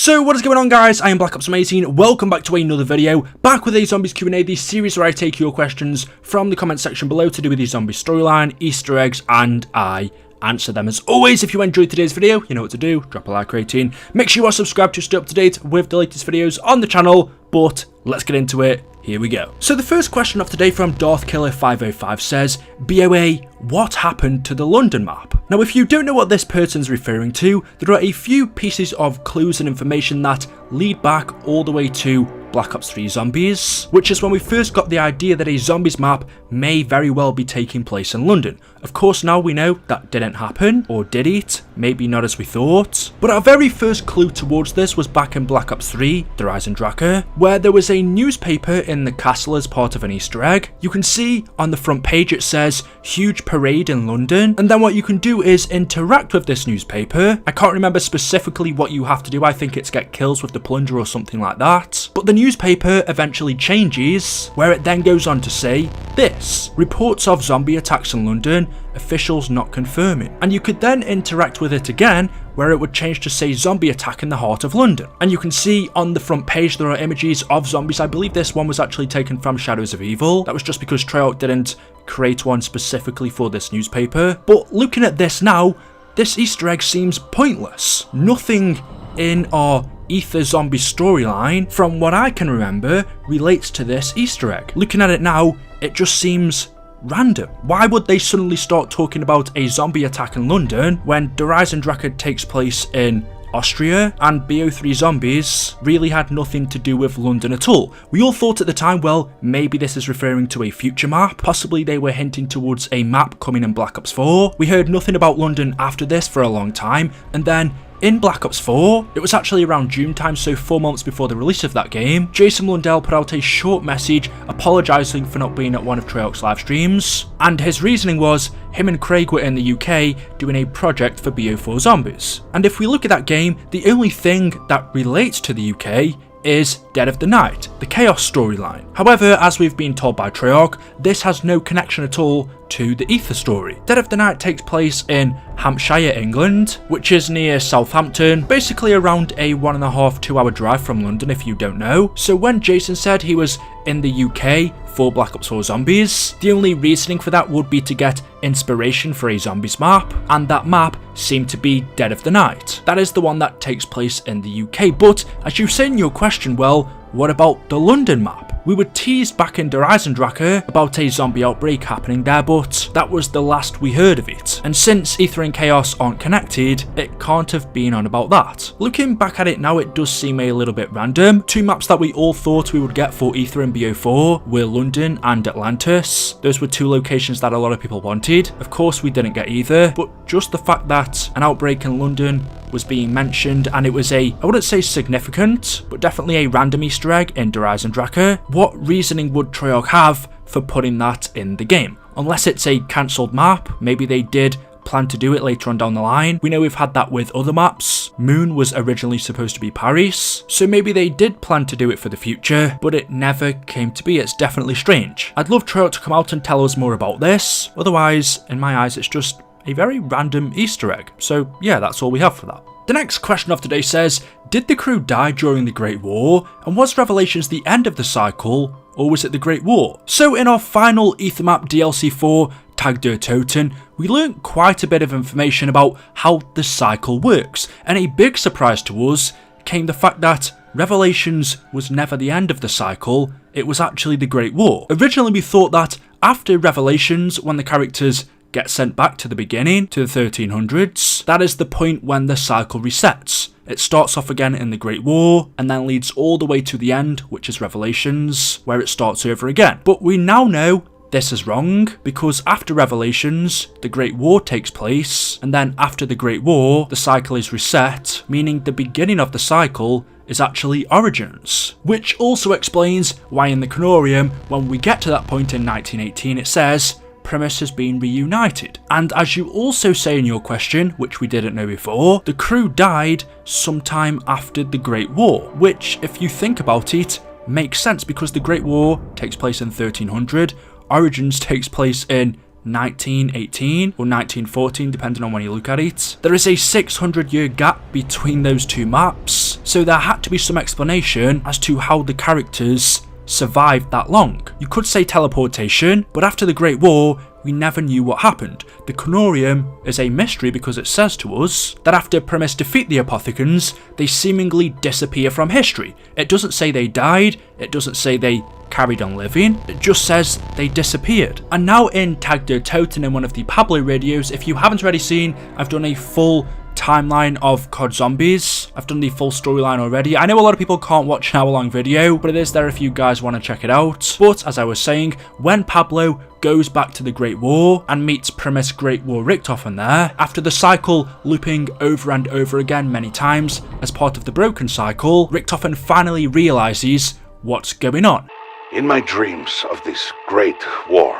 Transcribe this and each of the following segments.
So what is going on, guys? I am Black Ops Amazing. Welcome back to another video, back with a Zombies Q&A, the series where I take your questions from the comment section below to do with the zombie storyline, Easter eggs, and I answer them. As always, if you enjoyed today's video, you know what to do. Drop a like rating. Make sure you are subscribed to stay up to date with the latest videos on the channel. But let's get into it. Here we go. So the first question of today from Darthkiller505 says, BOA, what happened to the London map? Now, if you don't know what this person's referring to, there are a few pieces of clues and information that lead back all the way to Black Ops 3 Zombies, which is when we first got the idea that a zombies map may very well be taking place in London. Of course, now we know that didn't happen, or did it? Maybe not as we thought. But our very first clue towards this was back in Black Ops 3, The Rise and Draka, where there was a newspaper in the castle as part of an Easter egg. You can see on the front page it says, huge parade in London, and then what you can do is interact with this newspaper. I can't remember specifically what you have to do, I think it's get kills with the plunger or something like that. But the newspaper eventually changes, where it then goes on to say this: reports of zombie attacks in London, officials not confirming. And you could then interact with it again, where it would change to say zombie attack in the heart of London. And you can see on the front page there are images of zombies. I believe this one was actually taken from Shadows of Evil. That was just because Treyarch didn't create one specifically for this newspaper. But looking at this now, this Easter egg seems pointless. Nothing in our Ether zombie storyline, from what I can remember, relates to this Easter egg. Looking at it now, it just seems random. Why would they suddenly start talking about a zombie attack in London when The Rise and Draka takes place in Austria, and BO3 Zombies really had nothing to do with London at all? We all thought at the time, well, maybe this is referring to a future map. Possibly they were hinting towards a map coming in Black Ops 4. We heard nothing about London after this for a long time, and then in Black Ops 4, it was actually around June time, so 4 months before the release of that game, Jason Lundell put out a short message apologising for not being at one of Treyarch's live streams, and his reasoning was him and Craig were in the UK doing a project for BO4 Zombies. And if we look at that game, the only thing that relates to the UK is Dead of the Night, the Chaos storyline. However, as we've been told by Treyarch, this has no connection at all to the Ether story. Dead of the Night takes place in Hampshire, England, which is near Southampton, basically around a 1.5–2 hour drive from London if you don't know. So when Jason said he was in the UK for Black Ops 4 Zombies, the only reasoning for that would be to get inspiration for a zombies map, and that map seemed to be Dead of the Night. That is the one that takes place in the UK. But as you say in your question, well, what about the London map? We were teased back in The Rise and Draka about a zombie outbreak happening there, but that was the last we heard of it. And since Ether and Chaos aren't connected, it can't have been on about that. Looking back at it now, it does seem a little bit random. Two maps that we all thought we would get for Ether and BO4 were London and Atlantis. Those were two locations that a lot of people wanted. Of course, we didn't get either, but just the fact that an outbreak in London was being mentioned, and it was I wouldn't say significant, but definitely a random Easter egg in The Rise and Draka. What reasoning would Treyarch have for putting that in the game? Unless it's a cancelled map, maybe they did plan to do it later on down the line. We know we've had that with other maps. Moon was originally supposed to be Paris, so maybe they did plan to do it for the future, but it never came to be. It's definitely strange. I'd love Treyarch to come out and tell us more about this. Otherwise, in my eyes, it's just a very random Easter egg. So yeah, that's all we have for that. The next question of today says, did the crew die during the Great War, and was Revelations the end of the cycle, or was it the Great War? So in our final Ether map DLC 4, Tag der Toten, we learned quite a bit of information about how the cycle works, and a big surprise to us came the fact that Revelations was never the end of the cycle, it was actually the Great War. Originally we thought that after Revelations, when the characters get sent back to the beginning, to the 1300s, that is the point when the cycle resets. It starts off again in the Great War, and then leads all the way to the end, which is Revelations, where it starts over again. But we now know this is wrong, because after Revelations, the Great War takes place, and then after the Great War, the cycle is reset, meaning the beginning of the cycle is actually Origins. Which also explains why in the Canorium, when we get to that point in 1918, it says PRIMIS has been reunited. And as you also say in your question, which we didn't know before, the crew died sometime after the Great War, which, if you think about it, makes sense because the Great War takes place in 1300, Origins takes place in 1918 or 1914, depending on when you look at it. There is a 600-year gap between those two maps, so there had to be some explanation as to how the characters survived that long. You could say teleportation, but after the Great War, we never knew what happened. The Canorium is a mystery because it says to us that after Primis defeat the Apothicans, they seemingly disappear from history. It doesn't say they died, it doesn't say they carried on living, it just says they disappeared. And now in Tag der Toten, in one of the Pablo videos, if you haven't already seen, I've done a full timeline of COD Zombies. I've done the full storyline already. I know a lot of people can't watch an hour-long video, but it is there if you guys want to check it out. But as I was saying, when Pablo goes back to the Great War and meets Primis Great War Richtofen there, after the cycle looping over and over again many times as part of the broken cycle, Richtofen finally realizes what's going on. In my dreams of this great war,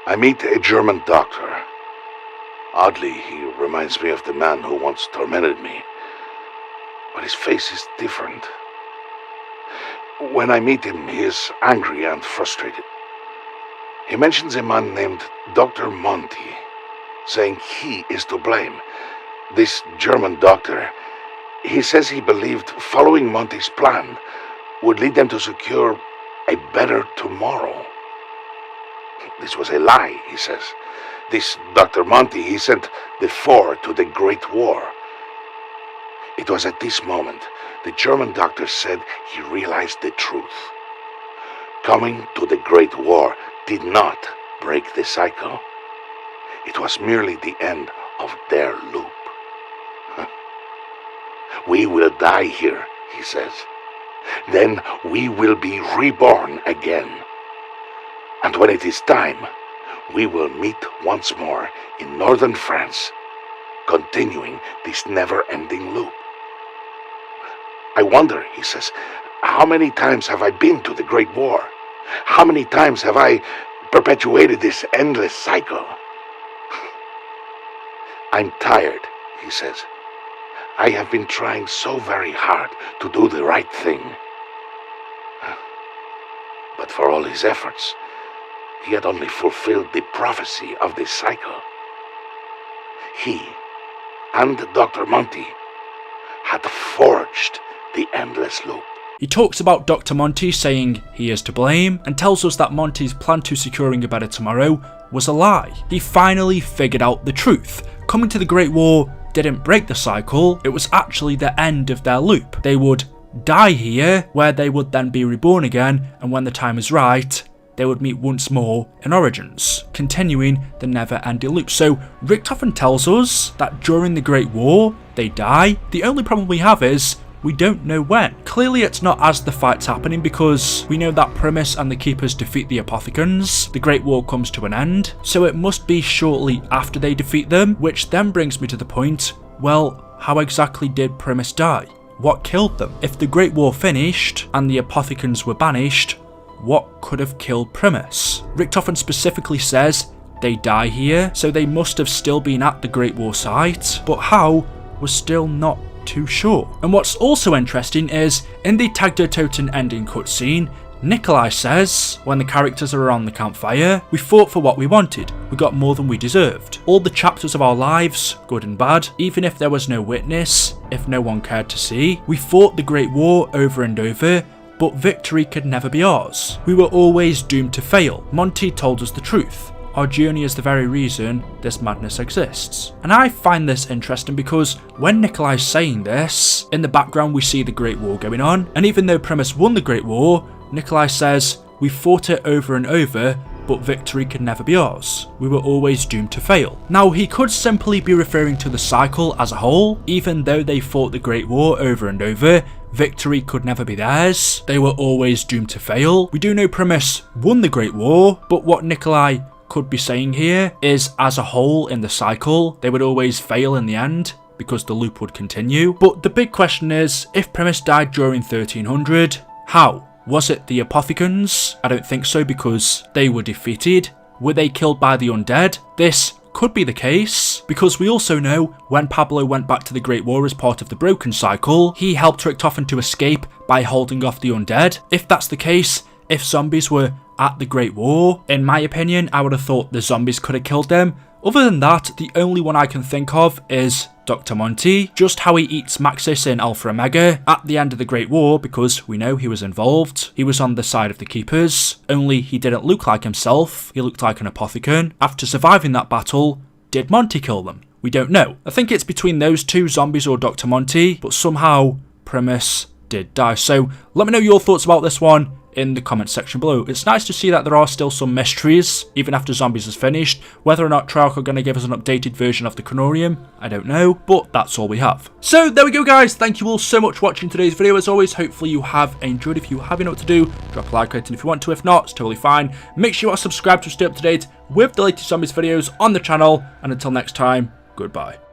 I meet a German doctor. Oddly, he reminds me of the man who once tormented me, but his face is different. When I meet him, he is angry and frustrated. He mentions a man named Dr. Monty, saying he is to blame. This German doctor, he says he believed following Monty's plan would lead them to secure a better tomorrow. This was a lie, he says. This Dr. Monty, he sent the four to the Great War. It was at this moment the German doctor said he realized the truth. Coming to the Great War did not break the cycle. It was merely the end of their loop. We will die here, he says. Then we will be reborn again. And when it is time, we will meet once more in northern France, continuing this never-ending loop. I wonder, he says, how many times have I been to the Great War? How many times have I perpetuated this endless cycle? I'm tired, he says. I have been trying so very hard to do the right thing. But for all his efforts, he had only fulfilled the prophecy of this cycle. He and Dr. Monty had forged the endless loop. He talks about Dr. Monty saying he is to blame and tells us that Monty's plan to securing a better tomorrow was a lie. He finally figured out the truth. Coming to the Great War didn't break the cycle, it was actually the end of their loop. They would die here, where they would then be reborn again, and when the time is right, they would meet once more in Origins, continuing the never-ending loop. So Richtofen tells us that during the Great War, they die. The only problem we have is we don't know when. Clearly it's not as the fight's happening, because we know that Primis and the Keepers defeat the Apothicans, the Great War comes to an end, so it must be shortly after they defeat them, which then brings me to the point, well, how exactly did Primis die? What killed them? If the Great War finished and the Apothicans were banished, what could have killed Primis? Richtofen specifically says they die here, so they must have still been at the Great War site, but how was still not too sure. And what's also interesting is, in the Tag der Toten ending cutscene, Nikolai says, when the characters are around the campfire, we fought for what we wanted, we got more than we deserved. All the chapters of our lives, good and bad, even if there was no witness, if no one cared to see, we fought the Great War over and over, but victory could never be ours. We were always doomed to fail. Monty told us the truth. Our journey is the very reason this madness exists. And I find this interesting because when Nikolai's saying this, in the background we see the Great War going on, and even though Primis won the Great War, Nikolai says, we fought it over and over, but victory could never be ours. We were always doomed to fail. Now, he could simply be referring to the cycle as a whole. Even though they fought the Great War over and over, victory could never be theirs. They were always doomed to fail. We do know Primis won the Great War, but what Nikolai could be saying here is, as a whole in the cycle, they would always fail in the end, because the loop would continue. But the big question is, if Primis died during 1300, how? Was it the Apothicans? I don't think so, because they were defeated. Were they killed by the undead? This could be the case, because we also know when Pablo went back to the Great War as part of the broken cycle, he helped Richtofen to escape by holding off the undead. If that's the case, if zombies were at the Great War. In my opinion, I would have thought the zombies could have killed him. Other than that, the only one I can think of is Dr. Monty, just how he eats Maxis in Alpha Omega at the end of the Great War, because we know he was involved. He was on the side of the Keepers, only he didn't look like himself, he looked like an apothecary. After surviving that battle, did Monty kill them? We don't know. I think it's between those two, zombies or Dr. Monty, but somehow Primis did die. So let me know your thoughts about this one in the comment section below. It's nice to see that there are still some mysteries, even after Zombies is finished. Whether or not Treyarch are going to give us an updated version of the Canorium, I don't know, but that's all we have. So there we go, guys. Thank you all so much for watching today's video. As always, hopefully you have enjoyed. If you have, you know what to do. Drop a like rating if you want to. If not, it's totally fine. Make sure you are subscribed to stay up to date with the latest Zombies videos on the channel. And until next time, goodbye.